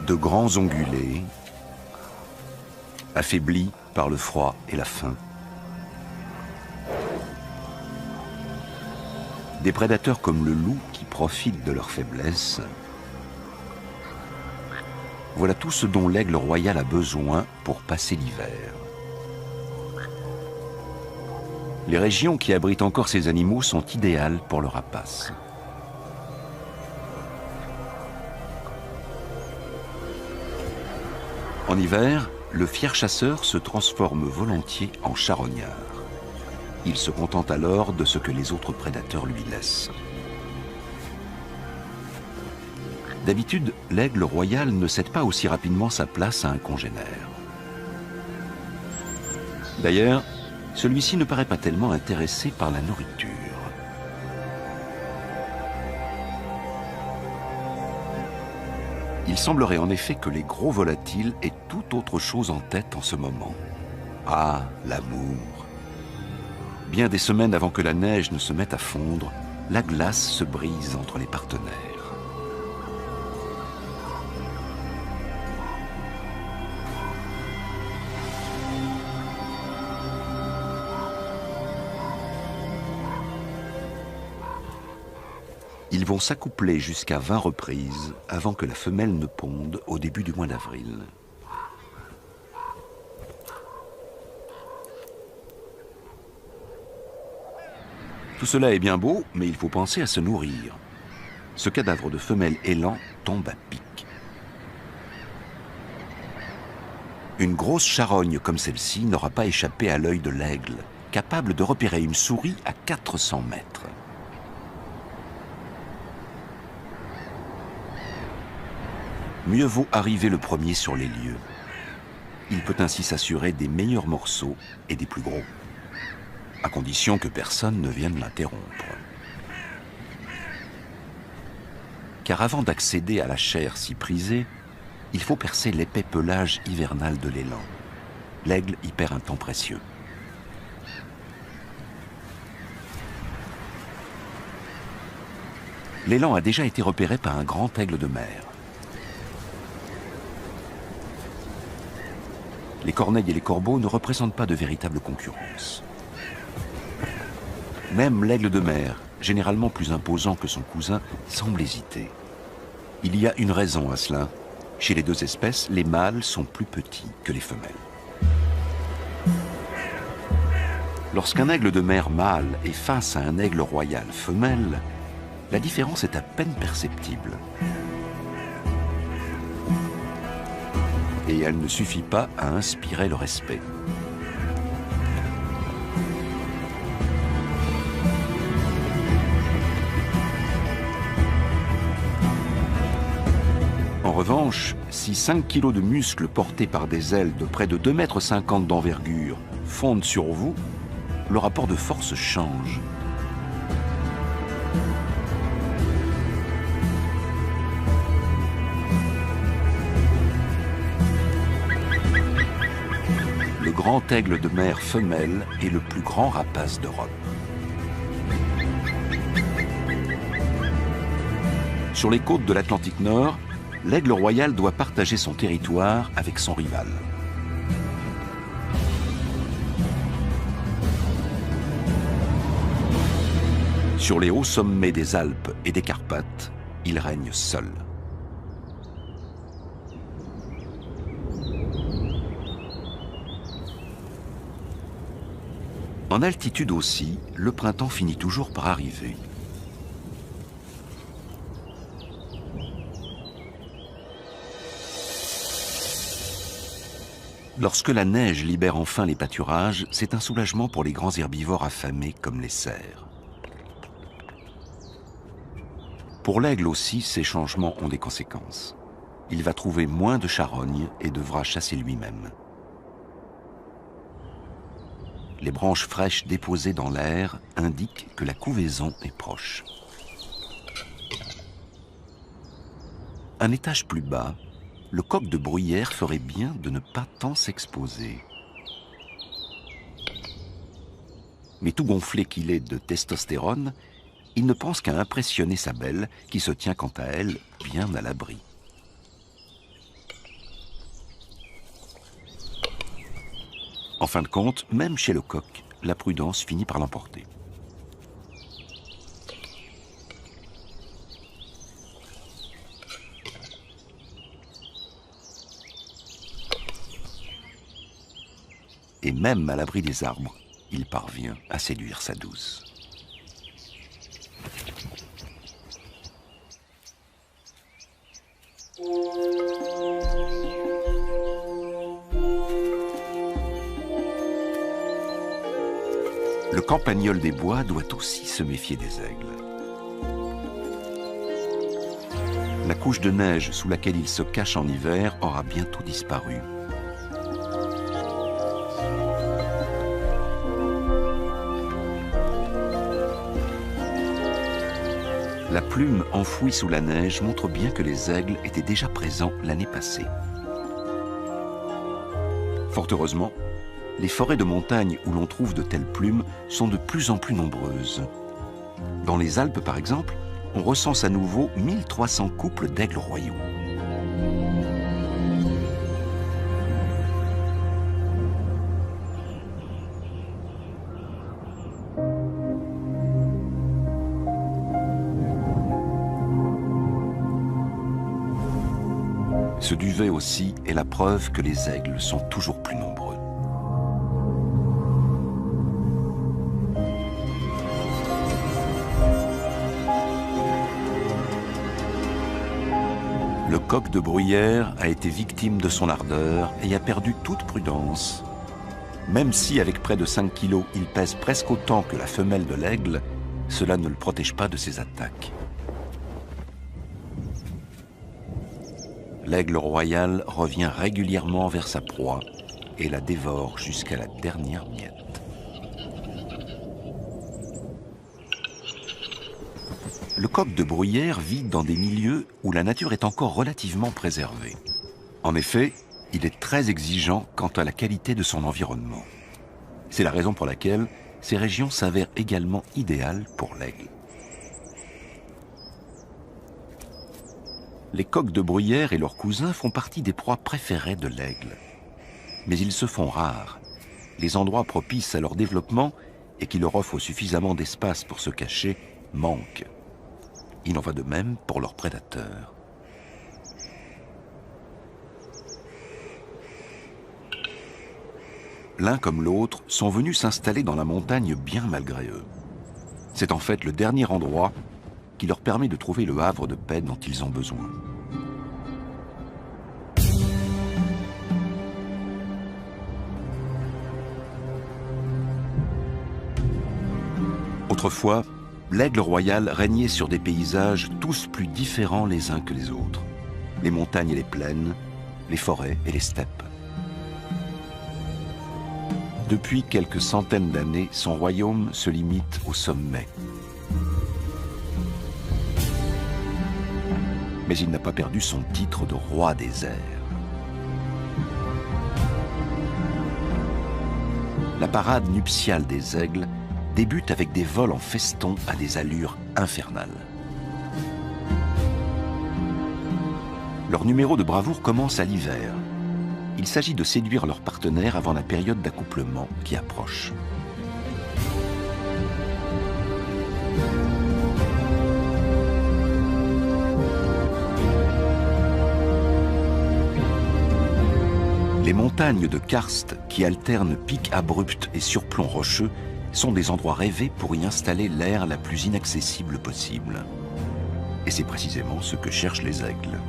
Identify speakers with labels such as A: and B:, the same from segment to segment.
A: De grands ongulés, affaiblis par le froid et la faim. Des prédateurs comme le loup qui profitent de leur faiblesse. Voilà tout ce dont l'aigle royal a besoin pour passer l'hiver. Les régions qui abritent encore ces animaux sont idéales pour le rapace. En hiver, le fier chasseur se transforme volontiers en charognard. Il se contente alors de ce que les autres prédateurs lui laissent. D'habitude, l'aigle royal ne cède pas aussi rapidement sa place à un congénère. D'ailleurs, celui-ci ne paraît pas tellement intéressé par la nourriture. Il semblerait en effet que les gros volatiles aient tout autre chose en tête en ce moment. Ah, l'amour! Bien des semaines avant que la neige ne se mette à fondre, la glace se brise entre les partenaires. Ils vont s'accoupler jusqu'à 20 reprises avant que la femelle ne ponde au début du mois d'avril. Tout cela est bien beau, mais il faut penser à se nourrir. Ce cadavre de femelle élan tombe à pic. Une grosse charogne comme celle-ci n'aura pas échappé à l'œil de l'aigle, capable de repérer une souris à 400 mètres. Mieux vaut arriver le premier sur les lieux. Il peut ainsi s'assurer des meilleurs morceaux et des plus gros, à condition que personne ne vienne l'interrompre. Car avant d'accéder à la chair si prisée, il faut percer l'épais pelage hivernal de l'élan. L'aigle y perd un temps précieux. L'élan a déjà été repéré par un grand aigle de mer. Les corneilles et les corbeaux ne représentent pas de véritable concurrence. Même l'aigle de mer, généralement plus imposant que son cousin, semble hésiter. Il y a une raison à cela. Chez les deux espèces, les mâles sont plus petits que les femelles. Lorsqu'un aigle de mer mâle est face à un aigle royal femelle, la différence est à peine perceptible. Et elle ne suffit pas à inspirer le respect. En revanche, si 5 kilos de muscles portés par des ailes de près de 2,50 m d'envergure fondent sur vous, le rapport de force change. Le grand aigle de mer femelle est le plus grand rapace d'Europe. Sur les côtes de l'Atlantique Nord, l'aigle royal doit partager son territoire avec son rival. Sur les hauts sommets des Alpes et des Carpates, il règne seul. En altitude aussi, le printemps finit toujours par arriver. Lorsque la neige libère enfin les pâturages, c'est un soulagement pour les grands herbivores affamés comme les cerfs. Pour l'aigle aussi, ces changements ont des conséquences. Il va trouver moins de charognes et devra chasser lui-même. Les branches fraîches déposées dans l'air indiquent que la couvaison est proche. Un étage plus bas, le coq de bruyère ferait bien de ne pas tant s'exposer. Mais tout gonflé qu'il est de testostérone, il ne pense qu'à impressionner sa belle, qui se tient quant à elle bien à l'abri. En fin de compte, même chez le coq, la prudence finit par l'emporter. Et même à l'abri des arbres, il parvient à séduire sa douce. Le campagnol des bois doit aussi se méfier des aigles. La couche de neige sous laquelle il se cache en hiver aura bientôt disparu. La plume enfouie sous la neige montre bien que les aigles étaient déjà présents l'année passée. Fort heureusement, les forêts de montagne où l'on trouve de telles plumes sont de plus en plus nombreuses. Dans les Alpes, par exemple, on recense à nouveau 1300 couples d'aigles royaux. Ce duvet aussi est la preuve que les aigles sont toujours plus nombreux. Le coq de bruyère a été victime de son ardeur et a perdu toute prudence. Même si, avec près de 5 kilos, il pèse presque autant que la femelle de l'aigle, cela ne le protège pas de ses attaques. L'aigle royal revient régulièrement vers sa proie et la dévore jusqu'à la dernière miette. Le coq de bruyère vit dans des milieux où la nature est encore relativement préservée. En effet, il est très exigeant quant à la qualité de son environnement. C'est la raison pour laquelle ces régions s'avèrent également idéales pour l'aigle. Les coqs de bruyère et leurs cousins font partie des proies préférées de l'aigle. Mais ils se font rares. Les endroits propices à leur développement et qui leur offrent suffisamment d'espace pour se cacher manquent. Il en va de même pour leurs prédateurs. L'un comme l'autre sont venus s'installer dans la montagne bien malgré eux. C'est en fait le dernier endroit qui leur permet de trouver le havre de paix dont ils ont besoin. Autrefois, l'aigle royal régnait sur des paysages tous plus différents les uns que les autres. Les montagnes et les plaines, les forêts et les steppes. Depuis quelques centaines d'années, son royaume se limite au sommet. Mais il n'a pas perdu son titre de roi des airs. La parade nuptiale des aigles débute avec des vols en feston à des allures infernales. Leur numéro de bravoure commence à l'hiver. Il s'agit de séduire leur partenaire avant la période d'accouplement qui approche. Les montagnes de karst, qui alternent pics abrupts et surplombs rocheux, sont des endroits rêvés pour y installer l'air la plus inaccessible possible. Et c'est précisément ce que cherchent les aigles.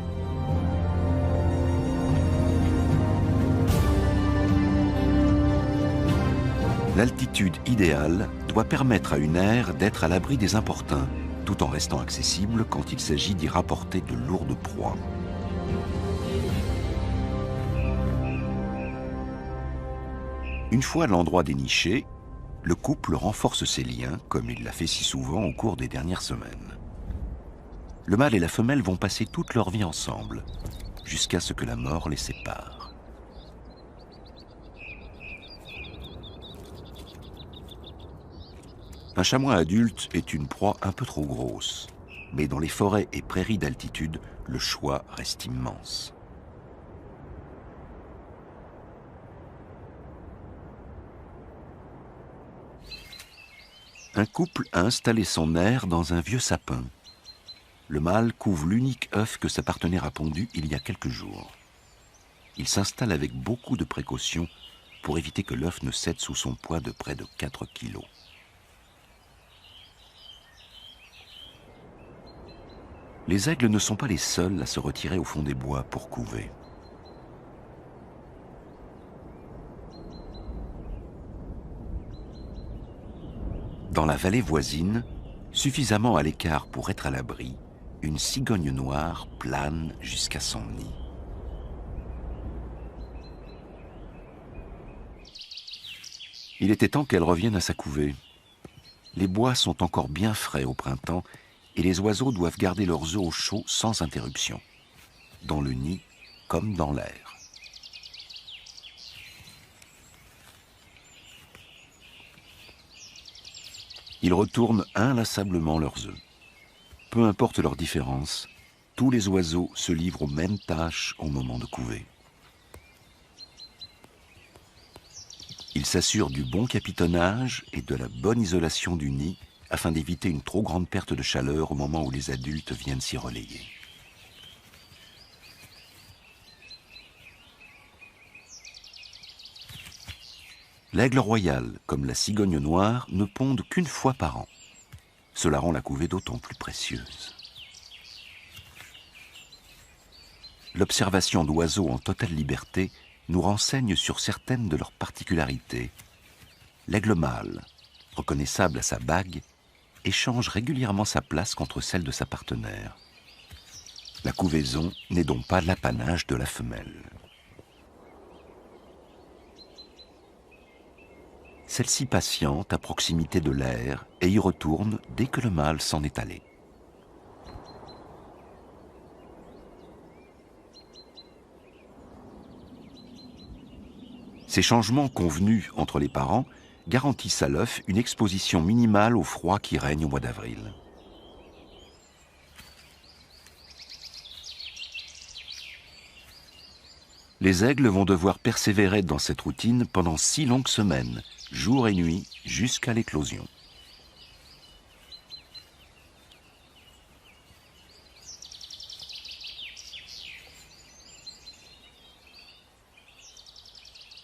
A: L'altitude idéale doit permettre à une aire d'être à l'abri des importuns, tout en restant accessible quand il s'agit d'y rapporter de lourdes proies. Une fois l'endroit déniché, le couple renforce ses liens, comme il l'a fait si souvent au cours des dernières semaines. Le mâle et la femelle vont passer toute leur vie ensemble, jusqu'à ce que la mort les sépare. Un chamois adulte est une proie un peu trop grosse, mais dans les forêts et prairies d'altitude, le choix reste immense. Un couple a installé son aire dans un vieux sapin. Le mâle couve l'unique œuf que sa partenaire a pondu il y a quelques jours. Il s'installe avec beaucoup de précaution pour éviter que l'œuf ne cède sous son poids de près de 4 kilos. Les aigles ne sont pas les seuls à se retirer au fond des bois pour couver. Dans la vallée voisine, suffisamment à l'écart pour être à l'abri, une cigogne noire plane jusqu'à son nid. Il était temps qu'elle revienne à sa couvée. Les bois sont encore bien frais au printemps et les oiseaux doivent garder leurs œufs au chaud sans interruption, dans le nid comme dans l'air. Ils retournent inlassablement leurs œufs. Peu importe leur différence, tous les oiseaux se livrent aux mêmes tâches au moment de couver. Ils s'assurent du bon capitonnage et de la bonne isolation du nid afin d'éviter une trop grande perte de chaleur au moment où les adultes viennent s'y relayer. L'aigle royal, comme la cigogne noire, ne pondent qu'une fois par an. Cela rend la couvée d'autant plus précieuse. L'observation d'oiseaux en totale liberté nous renseigne sur certaines de leurs particularités. L'aigle mâle, reconnaissable à sa bague, échange régulièrement sa place contre celle de sa partenaire. La couvaison n'est donc pas l'apanage de la femelle. Celle-ci patiente à proximité de l'air et y retourne dès que le mâle s'en est allé. Ces changements convenus entre les parents garantissent à l'œuf une exposition minimale au froid qui règne au mois d'avril. Les aigles vont devoir persévérer dans cette routine pendant 6 longues semaines, jour et nuit, jusqu'à l'éclosion.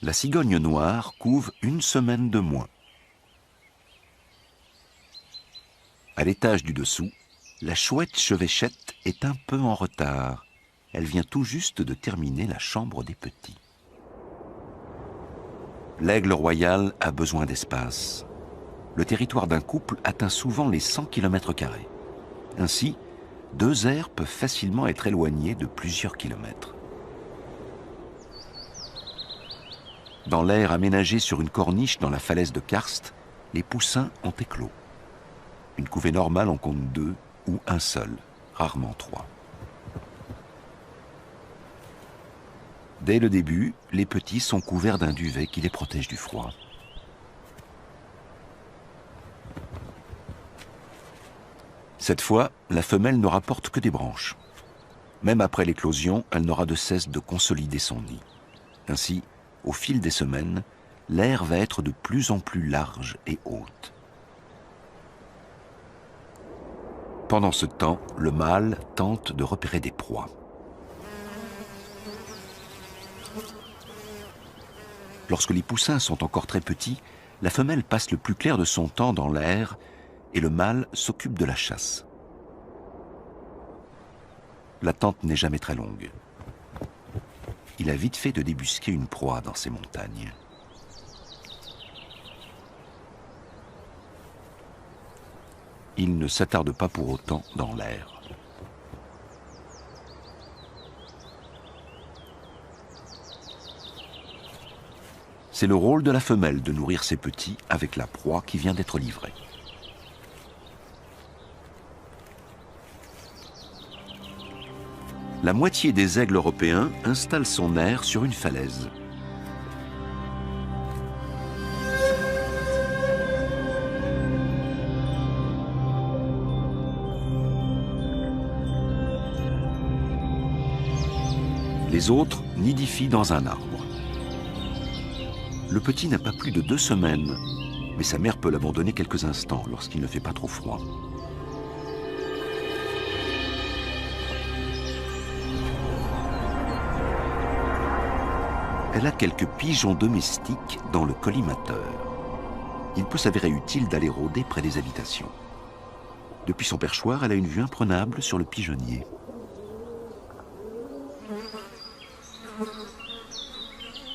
A: La cigogne noire couve 1 semaine de moins. À l'étage du dessous, la chouette chevêchette est un peu en retard. Elle vient tout juste de terminer la chambre des petits. L'aigle royal a besoin d'espace. Le territoire d'un couple atteint souvent les 100 km². Ainsi, 2 aires peuvent facilement être éloignées de plusieurs kilomètres. Dans l'aire aménagée sur une corniche dans la falaise de Karst, les poussins ont éclos. Une couvée normale en compte 2 ou un seul, rarement 3. Dès le début, les petits sont couverts d'un duvet qui les protège du froid. Cette fois, la femelle ne rapporte que des branches. Même après l'éclosion, elle n'aura de cesse de consolider son nid. Ainsi, au fil des semaines, l'aire va être de plus en plus large et haute. Pendant ce temps, le mâle tente de repérer des proies. Lorsque les poussins sont encore très petits, la femelle passe le plus clair de son temps dans l'air et le mâle s'occupe de la chasse. L'attente n'est jamais très longue. Il a vite fait de débusquer une proie dans ces montagnes. Il ne s'attarde pas pour autant dans l'air. C'est le rôle de la femelle de nourrir ses petits avec la proie qui vient d'être livrée. La moitié des aigles européens installent son aire sur une falaise. Les autres nidifient dans un arbre. Le petit n'a pas plus de 2 semaines mais sa mère peut l'abandonner quelques instants lorsqu'il ne fait pas trop froid. Elle a quelques pigeons domestiques dans le collimateur. Il peut s'avérer utile d'aller rôder près des habitations. Depuis son perchoir, elle a une vue imprenable sur le pigeonnier.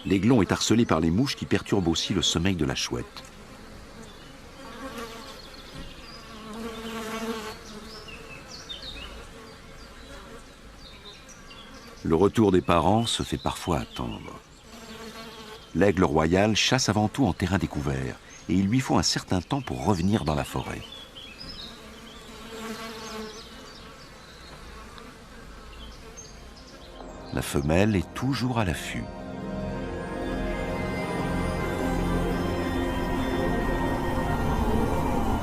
A: L'aiglon est harcelé par les mouches qui perturbent aussi le sommeil de la chouette. Le retour des parents se fait parfois attendre. L'aigle royal chasse avant tout en terrain découvert et il lui faut un certain temps pour revenir dans la forêt. La femelle est toujours à l'affût.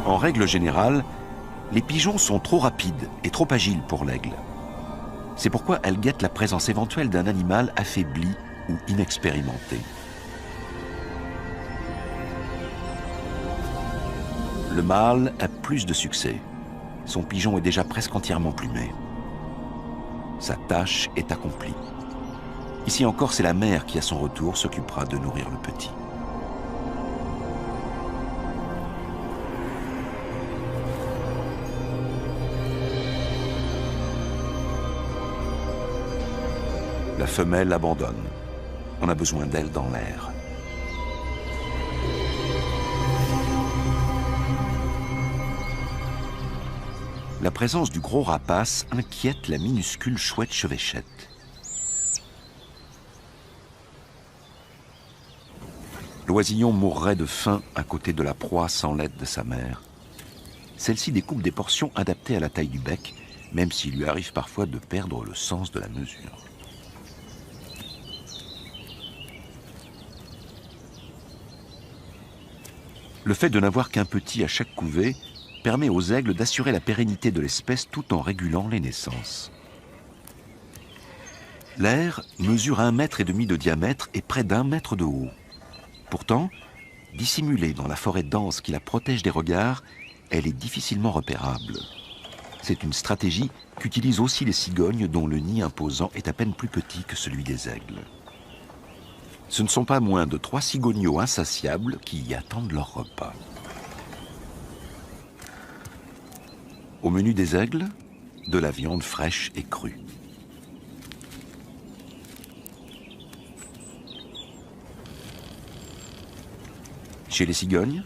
A: En règle générale, les pigeons sont trop rapides et trop agiles pour l'aigle. C'est pourquoi elle guette la présence éventuelle d'un animal affaibli ou inexpérimenté. Le mâle a plus de succès. Son pigeon est déjà presque entièrement plumé. Sa tâche est accomplie. Ici encore, c'est la mère qui, à son retour, s'occupera de nourrir le petit. La femelle abandonne. On a besoin d'elle dans l'air. La présence du gros rapace inquiète la minuscule chouette chevêchette. L'oisillon mourrait de faim à côté de la proie sans l'aide de sa mère. Celle-ci découpe des portions adaptées à la taille du bec, même s'il lui arrive parfois de perdre le sens de la mesure. Le fait de n'avoir qu'un petit à chaque couvée permet aux aigles d'assurer la pérennité de l'espèce tout en régulant les naissances. L'aire mesure 1,5 mètre de diamètre et près d'1 mètre de haut. Pourtant, dissimulée dans la forêt dense qui la protège des regards, elle est difficilement repérable. C'est une stratégie qu'utilisent aussi les cigognes dont le nid imposant est à peine plus petit que celui des aigles. Ce ne sont pas moins de 3 cigogneaux insatiables qui y attendent leur repas. Au menu des aigles, de la viande fraîche et crue. Chez les cigognes,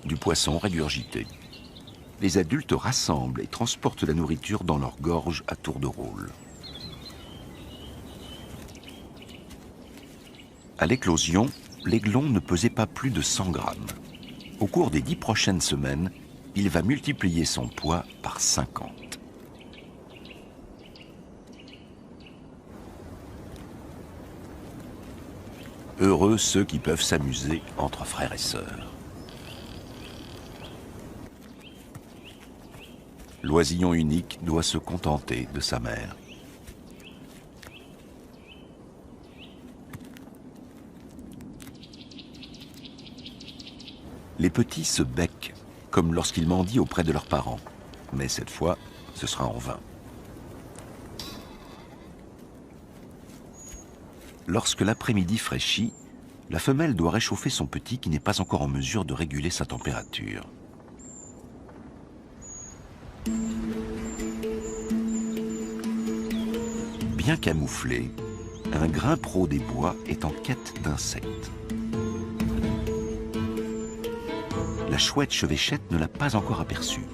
A: du poisson régurgité. Les adultes rassemblent et transportent la nourriture dans leur gorge à tour de rôle. À l'éclosion, l'aiglon ne pesait pas plus de 100 grammes. Au cours des 10 prochaines semaines, il va multiplier son poids par 50. Heureux ceux qui peuvent s'amuser entre frères et sœurs. L'oisillon unique doit se contenter de sa mère. Les petits se becquent, comme lorsqu'ils mendient auprès de leurs parents. Mais cette fois, ce sera en vain. Lorsque l'après-midi fraîchit, la femelle doit réchauffer son petit qui n'est pas encore en mesure de réguler sa température. Bien camouflé, un grimpero des bois est en quête d'insectes. La chouette chevêchette ne l'a pas encore aperçue.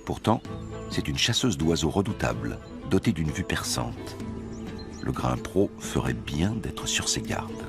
A: Pourtant, c'est une chasseuse d'oiseaux redoutable, dotée d'une vue perçante. Le grimpero ferait bien d'être sur ses gardes.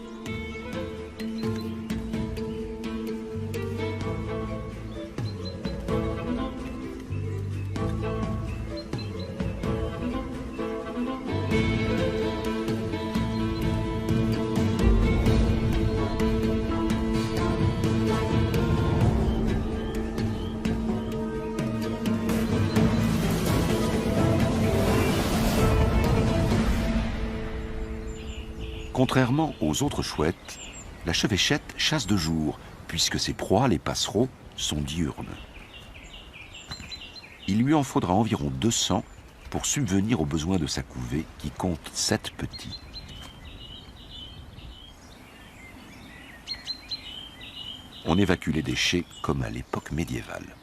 A: Contrairement aux autres chouettes, la chevêchette chasse de jour puisque ses proies, les passereaux, sont diurnes. Il lui en faudra environ 200 pour subvenir aux besoins de sa couvée qui compte 7 petits. On évacue les déchets comme à l'époque médiévale.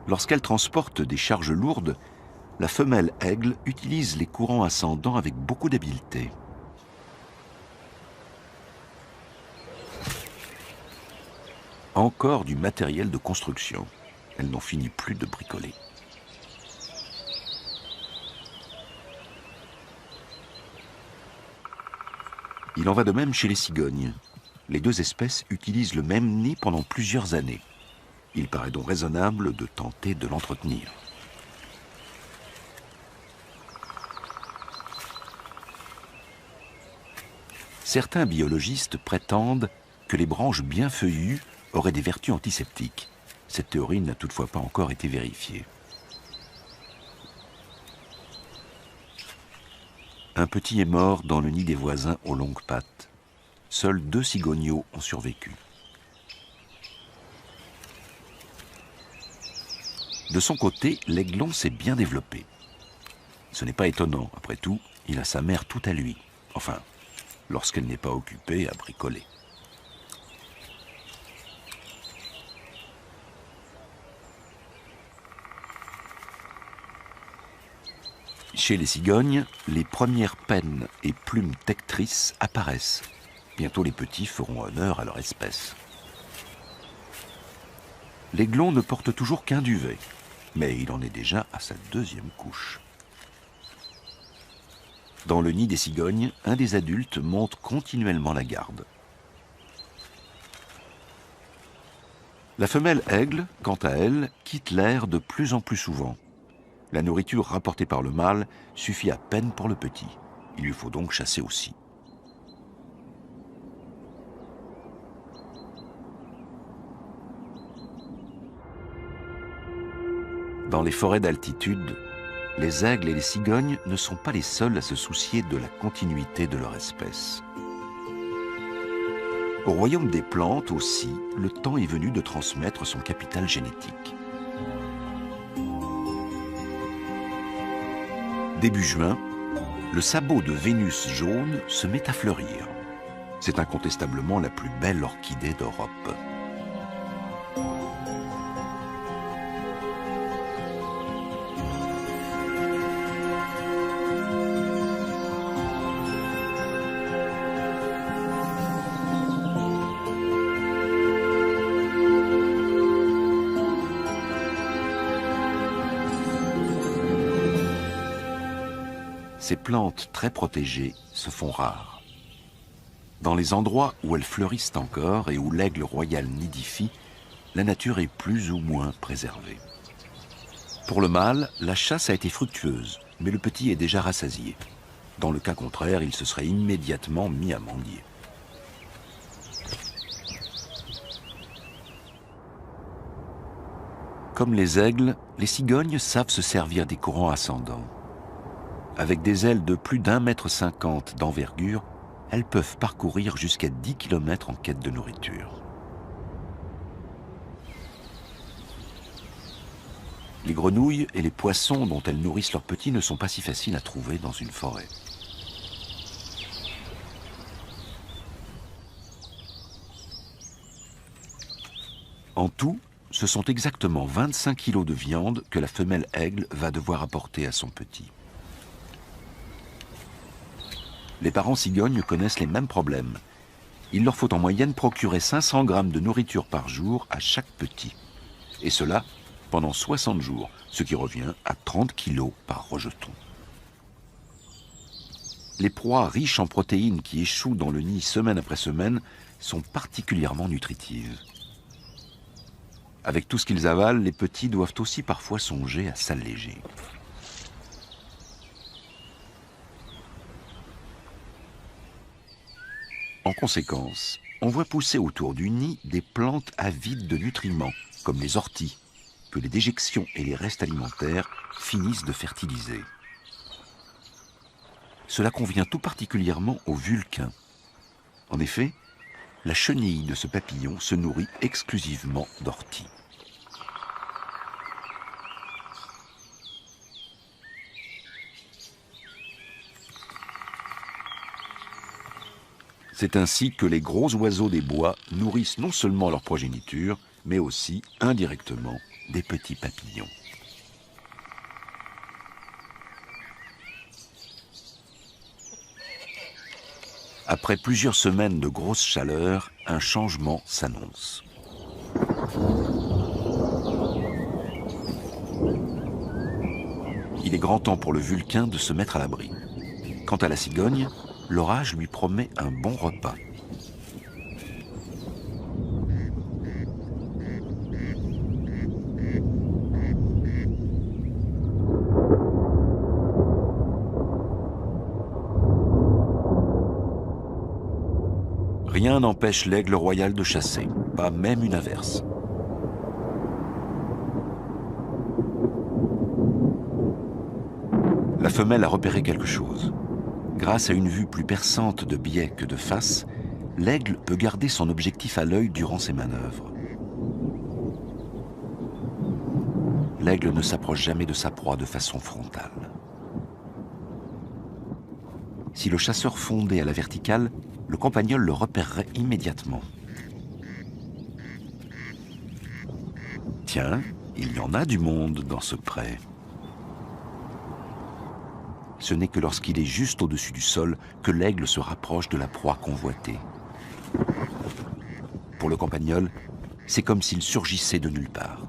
A: Lorsqu'elle transporte des charges lourdes, la femelle aigle utilise les courants ascendants avec beaucoup d'habileté. Encore du matériel de construction. Elle n'en finit plus de bricoler. Il en va de même chez les cigognes. Les deux espèces utilisent le même nid pendant plusieurs années. Il paraît donc raisonnable de tenter de l'entretenir. Certains biologistes prétendent que les branches bien feuillues auraient des vertus antiseptiques. Cette théorie n'a toutefois pas encore été vérifiée. Un petit est mort dans le nid des voisins aux longues pattes. Seuls 2 cigogneaux ont survécu. De son côté, l'aiglon s'est bien développé. Ce n'est pas étonnant, après tout, il a sa mère tout à lui. Enfin, lorsqu'elle n'est pas occupée à bricoler. Chez les cigognes, les premières pennes et plumes tectrices apparaissent. Bientôt les petits feront honneur à leur espèce. L'aiglon ne porte toujours qu'un duvet, mais il en est déjà à sa 2e couche. Dans le nid des cigognes, un des adultes monte continuellement la garde. La femelle aigle, quant à elle, quitte l'air de plus en plus souvent. La nourriture rapportée par le mâle suffit à peine pour le petit. Il lui faut donc chasser aussi. Dans les forêts d'altitude, les aigles et les cigognes ne sont pas les seuls à se soucier de la continuité de leur espèce. Au royaume des plantes aussi, le temps est venu de transmettre son capital génétique. Début juin, le sabot de Vénus jaune se met à fleurir. C'est incontestablement la plus belle orchidée d'Europe. Ces plantes très protégées se font rares. Dans les endroits où elles fleurissent encore et où l'aigle royal nidifie, la nature est plus ou moins préservée. Pour le mâle, la chasse a été fructueuse, mais le petit est déjà rassasié. Dans le cas contraire, il se serait immédiatement mis à mendier. Comme les aigles, les cigognes savent se servir des courants ascendants. Avec des ailes de plus d'1,50 m d'envergure, elles peuvent parcourir jusqu'à 10 km en quête de nourriture. Les grenouilles et les poissons dont elles nourrissent leurs petits ne sont pas si faciles à trouver dans une forêt. En tout, ce sont exactement 25 kg de viande que la femelle aigle va devoir apporter à son petit. Les parents cigognes connaissent les mêmes problèmes. Il leur faut en moyenne procurer 500 grammes de nourriture par jour à chaque petit. Et cela pendant 60 jours, ce qui revient à 30 kilos par rejeton. Les proies riches en protéines qui échouent dans le nid semaine après semaine sont particulièrement nutritives. Avec tout ce qu'ils avalent, les petits doivent aussi parfois songer à s'alléger. En conséquence, on voit pousser autour du nid des plantes avides de nutriments, comme les orties, que les déjections et les restes alimentaires finissent de fertiliser. cela convient tout particulièrement aux Vulcains. En effet, la chenille de ce papillon se nourrit exclusivement d'orties. C'est ainsi que les gros oiseaux des bois nourrissent non seulement leur progéniture, mais aussi, indirectement, des petits papillons. Après plusieurs semaines de grosse chaleur, un changement s'annonce. Il est grand temps pour le Vulcain de se mettre à l'abri. Quant à la cigogne, l'orage lui promet un bon repas. Rien n'empêche l'aigle royal de chasser, pas même une averse. La femelle a repéré quelque chose. Grâce à une vue plus perçante de biais que de face, l'aigle peut garder son objectif à l'œil durant ses manœuvres. L'aigle ne s'approche jamais de sa proie de façon frontale. Si le chasseur fondait à la verticale, le campagnol le repérerait immédiatement. Tiens, il y en a du monde dans ce pré. Ce n'est que lorsqu'il est juste au-dessus du sol que l'aigle se rapproche de la proie convoitée. Pour le campagnol, c'est comme s'il surgissait de nulle part.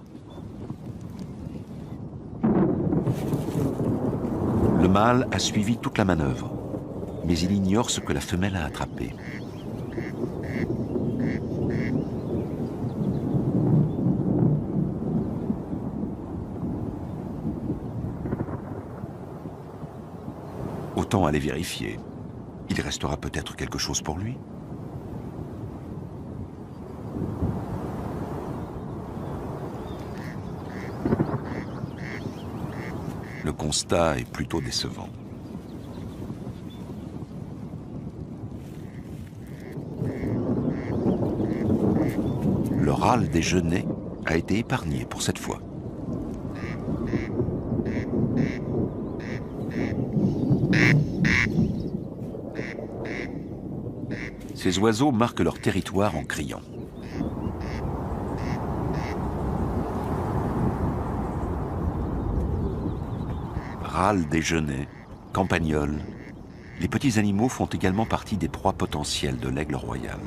A: Le mâle a suivi toute la manœuvre, mais il ignore ce que la femelle a attrapé. Autant aller vérifier. Il restera peut-être quelque chose pour lui. Le constat est plutôt décevant. Le râle des genêts a été épargné pour cette fois. Ces oiseaux marquent leur territoire en criant. Râle des genêts, campagnols, les petits animaux font également partie des proies potentielles de l'aigle royal.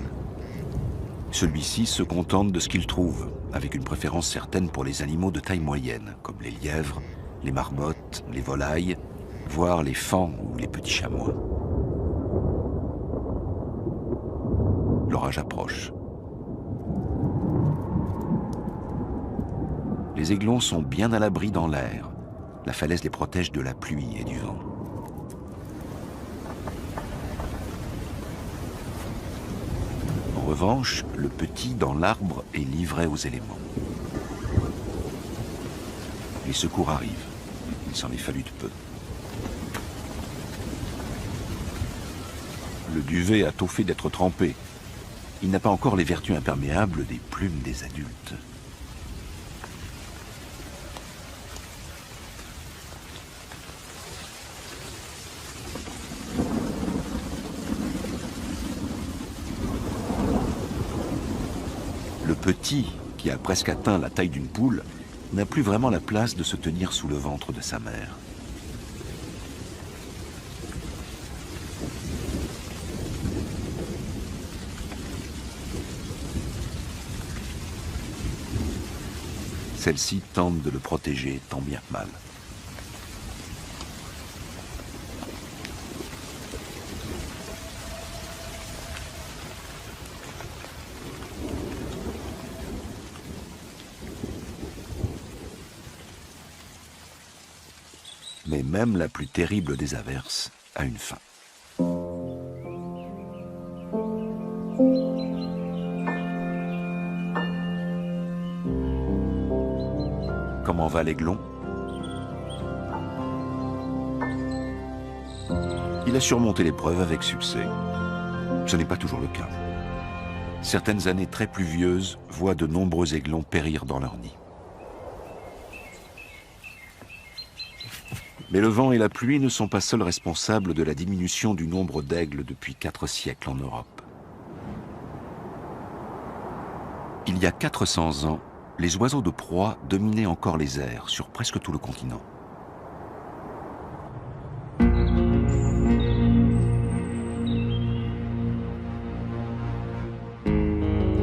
A: Celui-ci se contente de ce qu'il trouve, avec une préférence certaine pour les animaux de taille moyenne, comme les lièvres, les marmottes, les volailles, voire les faons ou les petits chamois. L'orage approche. Les aiglons sont bien à l'abri dans l'air. La falaise les protège de la pluie et du vent. En revanche, le petit dans l'arbre est livré aux éléments. Les secours arrivent. Il s'en est fallu de peu. Le duvet a tôt fait d'être trempé. Il n'a pas encore les vertus imperméables des plumes des adultes. Le petit, qui a presque atteint la taille d'une poule, n'a plus vraiment la place de se tenir sous le ventre de sa mère. Celle-ci tente de le protéger tant bien que mal. Mais même la plus terrible des averses a une fin. Comment va l'aiglon ? Il a surmonté l'épreuve avec succès. Ce n'est pas toujours le cas. Certaines années très pluvieuses voient de nombreux aiglons périr dans leur nid. Mais le vent et la pluie ne sont pas seuls responsables de la diminution du nombre d'aigles depuis 4 siècles en Europe. Il y a 400 ans, les oiseaux de proie dominaient encore les airs sur presque tout le continent.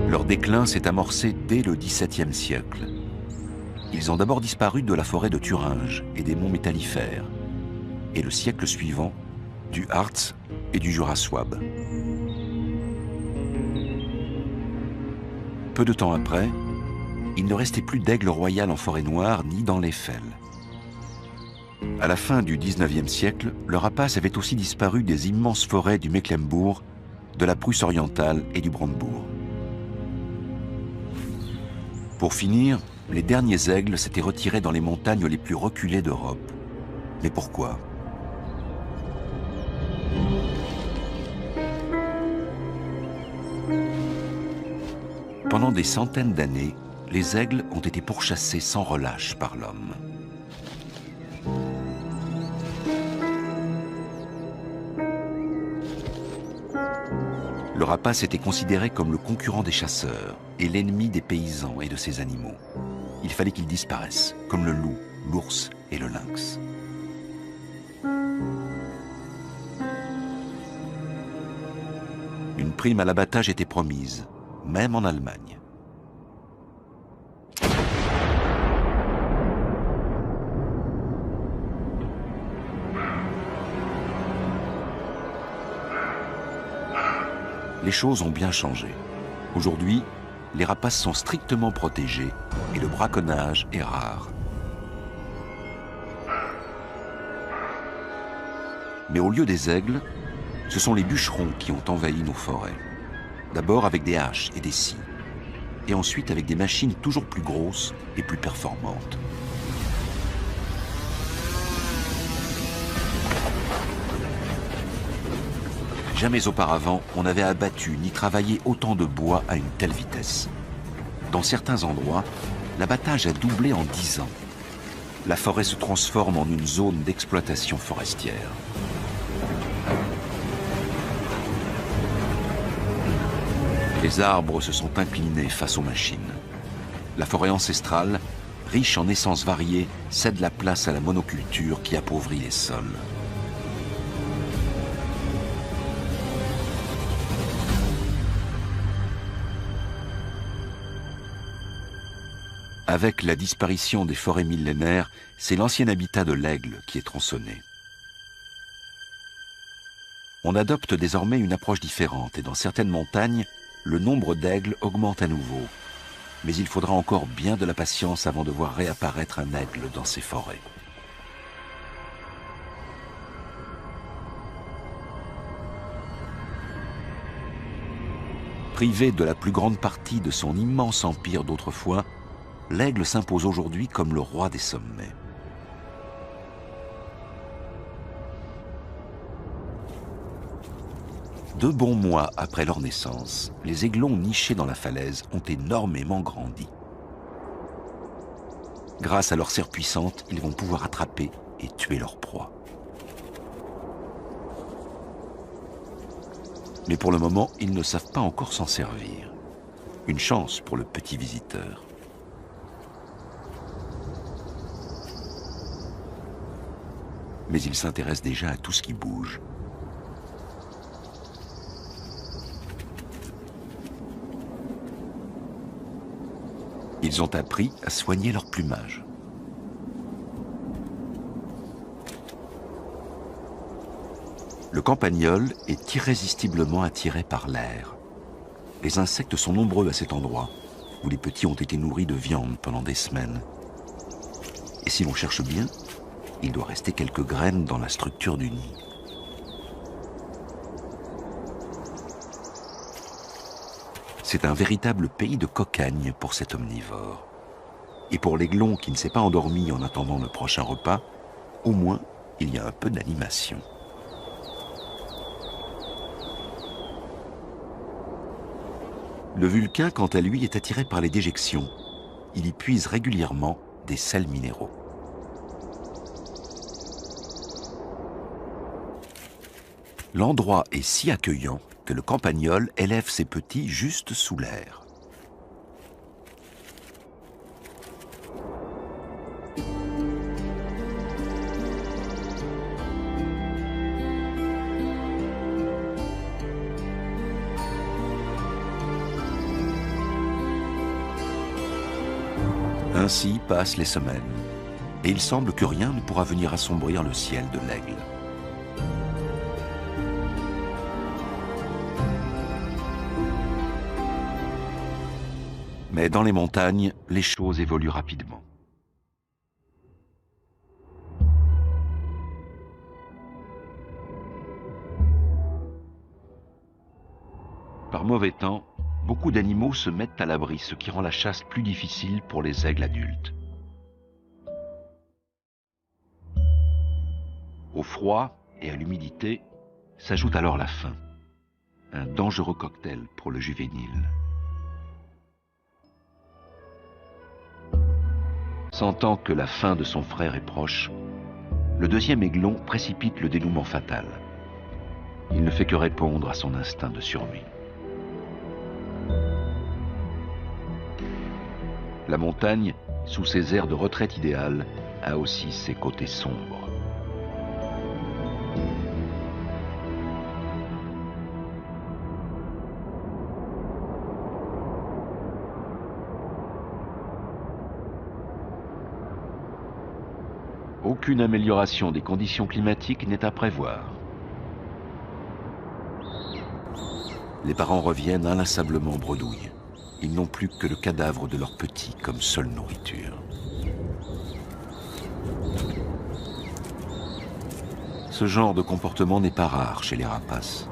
A: Leur déclin s'est amorcé dès le XVIIe siècle. Ils ont d'abord disparu de la forêt de Thuringe et des monts métallifères, et le siècle suivant, du Harz et du Jura souabe. Peu de temps après, il ne restait plus d'aigle royal en forêt noire ni dans les fels. À la fin du XIXe siècle, le rapace avait aussi disparu des immenses forêts du Mecklembourg, de la Prusse orientale et du Brandebourg. Pour finir, les derniers aigles s'étaient retirés dans les montagnes les plus reculées d'Europe. Mais pourquoi ? Pendant des centaines d'années, les aigles ont été pourchassés sans relâche par l'homme. Le rapace était considéré comme le concurrent des chasseurs et l'ennemi des paysans et de ces animaux. Il fallait qu'ils disparaissent, comme le loup, l'ours et le lynx. Une prime à l'abattage était promise, même en Allemagne. Les choses ont bien changé. Aujourd'hui, les rapaces sont strictement protégés et le braconnage est rare. Mais au lieu des aigles, ce sont les bûcherons qui ont envahi nos forêts. D'abord avec des haches et des scies, et ensuite avec des machines toujours plus grosses et plus performantes. Jamais auparavant, on n'avait abattu ni travaillé autant de bois à une telle vitesse. Dans certains endroits, l'abattage a doublé en 10 ans. La forêt se transforme en une zone d'exploitation forestière. Les arbres se sont inclinés face aux machines. La forêt ancestrale, riche en essences variées, cède la place à la monoculture qui appauvrit les sols. Avec la disparition des forêts millénaires, c'est l'ancien habitat de l'aigle qui est tronçonné. On adopte désormais une approche différente et dans certaines montagnes, le nombre d'aigles augmente à nouveau. Mais il faudra encore bien de la patience avant de voir réapparaître un aigle dans ces forêts. Privé de la plus grande partie de son immense empire d'autrefois, l'aigle s'impose aujourd'hui comme le roi des sommets. Deux bons mois après leur naissance, les aiglons nichés dans la falaise ont énormément grandi. Grâce à leur serre puissante, ils vont pouvoir attraper et tuer leur proie. Mais pour le moment, ils ne savent pas encore s'en servir. Une chance pour le petit visiteur. Mais il s'intéresse déjà à tout ce qui bouge. Ils ont appris à soigner leur plumage. Le campagnol est irrésistiblement attiré par l'air. Les insectes sont nombreux à cet endroit, où les petits ont été nourris de viande pendant des semaines. Et si l'on cherche bien, il doit rester quelques graines dans la structure du nid. C'est un véritable pays de cocagne pour cet omnivore. Et pour l'aiglon qui ne s'est pas endormi en attendant le prochain repas, au moins, il y a un peu d'animation. Le vulcain, quant à lui, est attiré par les déjections. Il y puise régulièrement des sels minéraux. L'endroit est si accueillant que le campagnol élève ses petits juste sous l'air. Ainsi passent les semaines, et il semble que rien ne pourra venir assombrir le ciel de l'Aigle. Mais dans les montagnes, les choses évoluent rapidement. Par mauvais temps, beaucoup d'animaux se mettent à l'abri, ce qui rend la chasse plus difficile pour les aigles adultes. Au froid et à l'humidité s'ajoute alors la faim, un dangereux cocktail pour le juvénile. Sentant que la fin de son frère est proche, le deuxième aiglon précipite le dénouement fatal. Il ne fait que répondre à son instinct de survie. La montagne, sous ses airs de retraite idéale, a aussi ses côtés sombres. Aucune amélioration des conditions climatiques n'est à prévoir. Les parents reviennent inlassablement bredouilles. Ils n'ont plus que le cadavre de leur petit comme seule nourriture. Ce genre de comportement n'est pas rare chez les rapaces.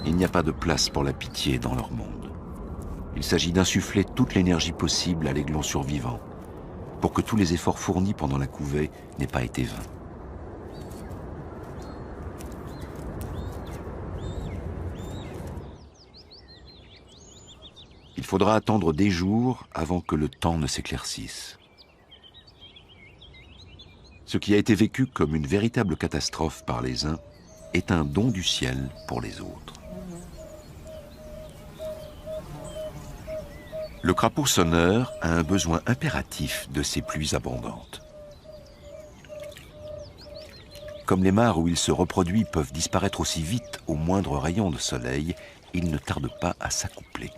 A: Il n'y a pas de place pour la pitié dans leur monde. Il s'agit d'insuffler toute l'énergie possible à l'aiglon survivant, pour que tous les efforts fournis pendant la couvée n'aient pas été vains. Il faudra attendre des jours avant que le temps ne s'éclaircisse. Ce qui a été vécu comme une véritable catastrophe par les uns est un don du ciel pour les autres. Le crapaud sonneur a un besoin impératif de ces pluies abondantes. Comme les mares où il se reproduit peuvent disparaître aussi vite au moindre rayon de soleil, il ne tarde pas à s'accoupler.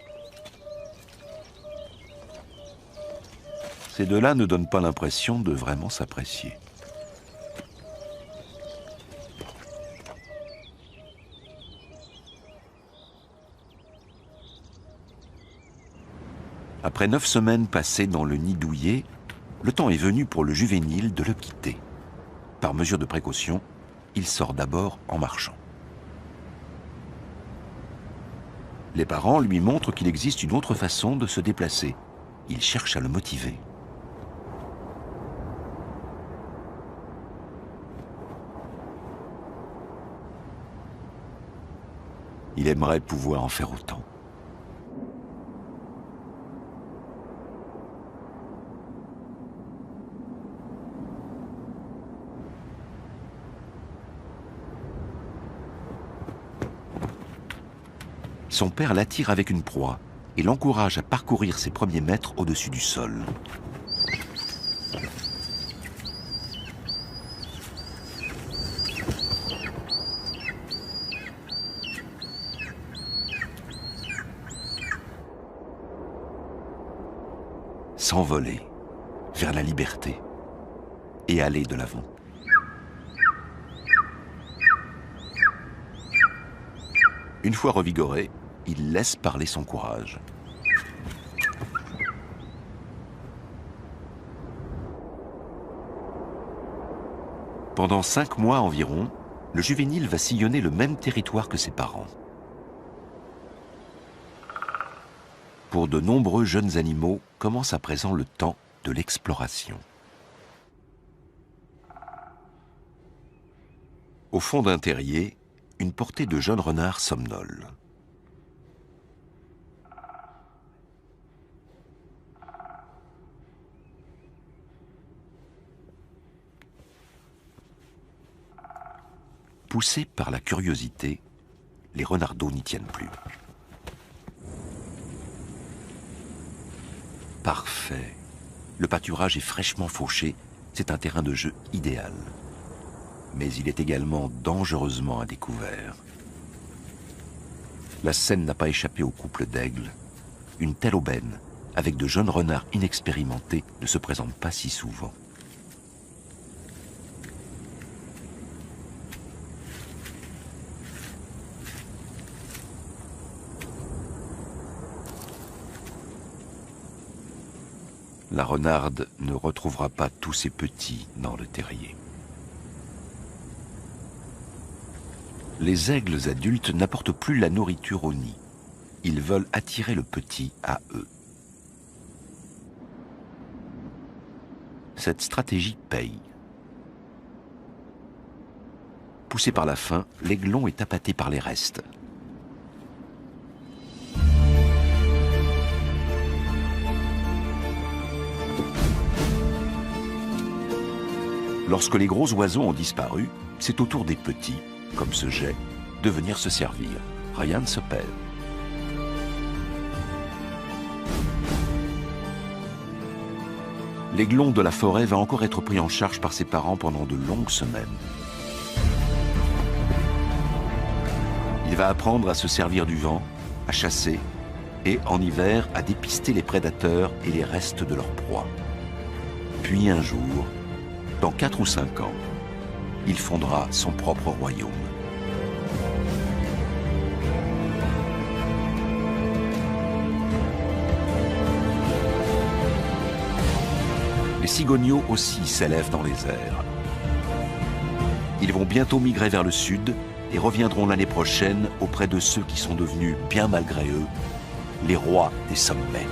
A: Ces deux-là ne donnent pas l'impression de vraiment s'apprécier. Après 9 semaines passées dans le nid douillet, le temps est venu pour le juvénile de le quitter. Par mesure de précaution, il sort d'abord en marchant. Les parents lui montrent qu'il existe une autre façon de se déplacer. Ils cherchent à le motiver. Il aimerait pouvoir en faire autant. Son père l'attire avec une proie et l'encourage à parcourir ses premiers mètres au-dessus du sol. S'envoler vers la liberté et aller de l'avant. Une fois revigoré, il laisse parler son courage. Pendant 5 mois environ, le juvénile va sillonner le même territoire que ses parents. Pour de nombreux jeunes animaux, commence à présent le temps de l'exploration. Au fond d'un terrier, une portée de jeunes renards somnolent. Poussés par la curiosité, les renardeaux n'y tiennent plus. Parfait. Le pâturage est fraîchement fauché, c'est un terrain de jeu idéal. Mais il est également dangereusement à découvert. La scène n'a pas échappé au couple d'aigles. Une telle aubaine, avec de jeunes renards inexpérimentés, ne se présente pas si souvent. La renarde ne retrouvera pas tous ses petits dans le terrier. Les aigles adultes n'apportent plus la nourriture au nid. Ils veulent attirer le petit à eux. Cette stratégie paye. Poussé par la faim, l'aiglon est appâté par les restes. Lorsque les gros oiseaux ont disparu, c'est au tour des petits, comme ce jet, de venir se servir. Rien ne se perd. L'aiglon de la forêt va encore être pris en charge par ses parents pendant de longues semaines. Il va apprendre à se servir du vent, à chasser et, en hiver, à dépister les prédateurs et les restes de leur proie. Puis un jour, dans 4 ou 5 ans, il fondera son propre royaume. Les cigogneaux aussi s'élèvent dans les airs. Ils vont bientôt migrer vers le sud et reviendront l'année prochaine auprès de ceux qui sont devenus, bien malgré eux, les rois des sommets.